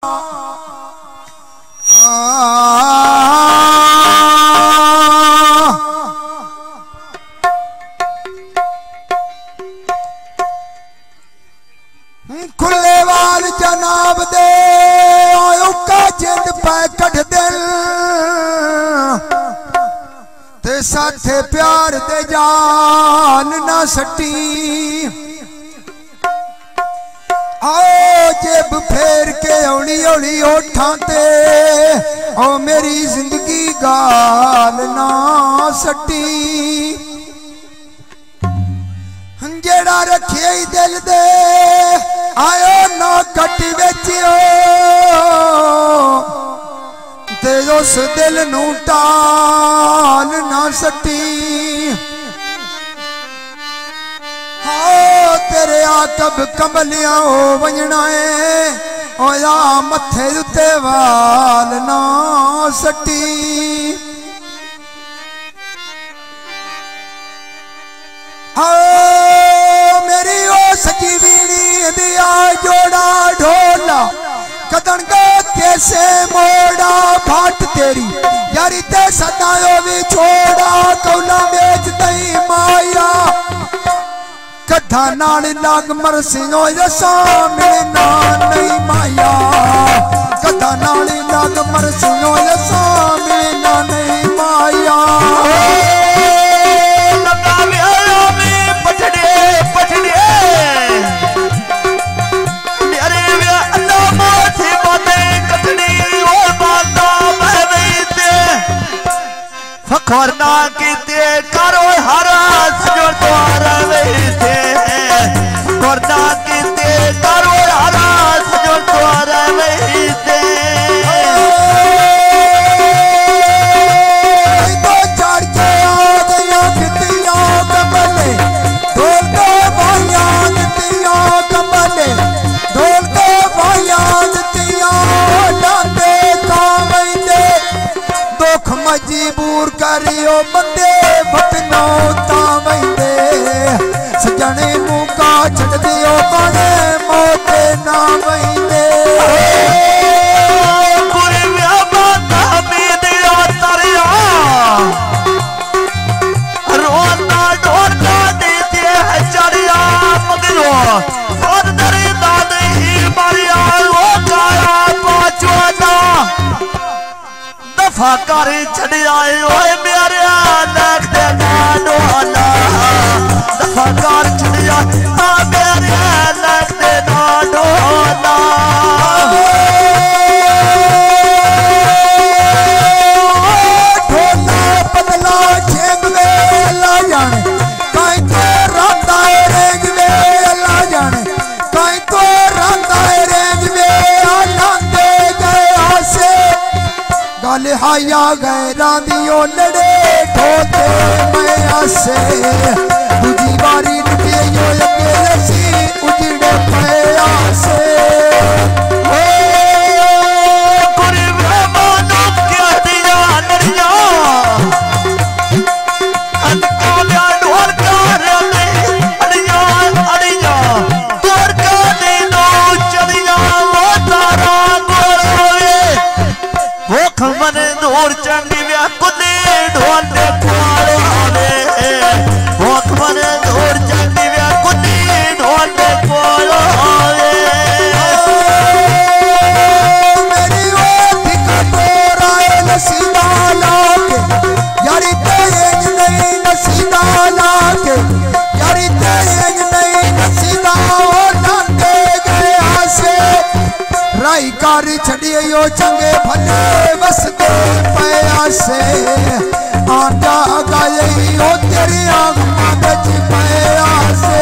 खुले वाल जनाब दे का जिंद पै कढ़ दिल ते साथे प्यार दे जान ना सटी। आओ जेब फेर के औली औली ओठां ते ओ मेरी जिंदगी गाल ना सटी। जेड़ा रखे ही दिल दे आयो ना कट बेचियो ते उस दिल नू टाल ना सटी। हाँ तेरे आकब कमलिया हो वजना है ओ या मथे उत्ते वाल ना सटी। मेरी ओ सजी बीड़ी दिया जोड़ा ढोला कदन का कैसे मोड़ा फाट तेरी यारी ते सदायो भी छोड़ा कौला बेच दई माया कथा नाल लाग मरसियो यसा मिलना नहीं माया कथा नाल लाग मरसियो यसा मिलना नहीं माया। फखरना कीते करो हरास जो द्वारा वैसे फखरना कीते करो हरास जो द्वारा वैसे। तो चढ़ के आ गया कितिया कमले ढोल के भाइया कितिया कमले ढोल के भाइया कितिया डांडे कावैंदे दुख मजबूर करियो बंदे फटनो तावैंदे सजने मुका छड़ दियो बने मोते ना वैंदे। गुरव्या बाता में दिया तरिया रोना ढोलना देते है चरिया मगरो और दरिदा नहीं मरिया वो काया पाचवाना दफा कर छड़ आए ओए मेरे लाख दे डाडोला दफा कर छड़ आए मेरे लाख दे डाडोला। ढोला पतला छेंग वे अल्लाह जाने काई तो रांदा रेंग वे अल्लाह जाने काई तो रांदा रेंग वे अल्लाह दे गए आसे गल हाया गए रांदियो लड़े ठोते मैं आसे दूजी बारी लुटे यो लगे लसी उजड़े पे आसे। मन दूर चंडी व्या कुदी ढोल दे पालो आवे भूख मन दूर चंडी व्या कुदी ढोल दे पालो आवे। मेरी ओ ठिका तोरा नसीबा लाके यारी तेज नहीं नसीबा लाके यारी तेज नहीं नसीबा ओ लांदे गए आसे राई कार छड़िए यो चंगे भले बस दे पया से आजा गाये ओ तेरी आँख बच पया से।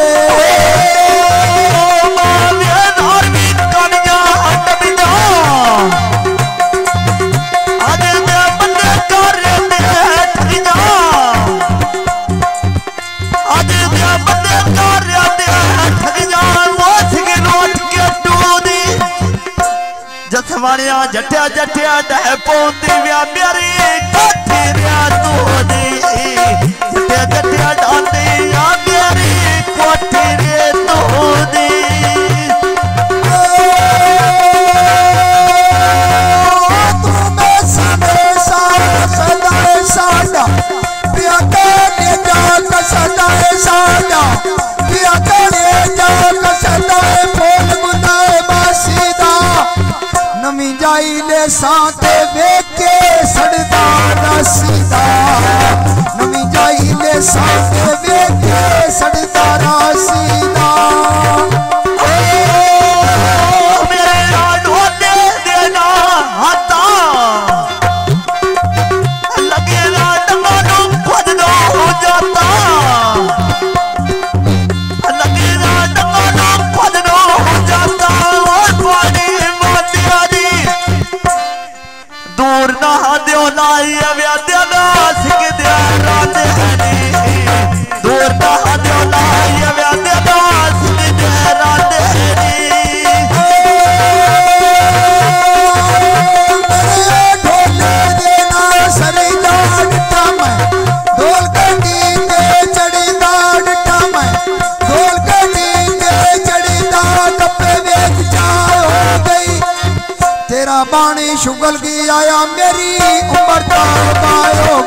जथवानिया जटिया जटिया डह पौंदी व्या मेरी कोठी रिया तू दी जटिया जटिया डांदी या मेरी कोठी रे तू दी। जाइले साते वेके सड़दा रासीदा नवी जाइले साते वेके सड़दा रासीदा दूर ना दो लाई व्याद्या दास के रात दूर ना दो लाई व्याद्या दास के रात ढोले देना सरी दाड़ टम ढोल कटी ते चढ़ी दाड़ टम ढोल कटी ते चढ़ी दाड़ कपे वेच जाओ गई तेरा बाणी शुगल की आया मेरी उम्र तो हो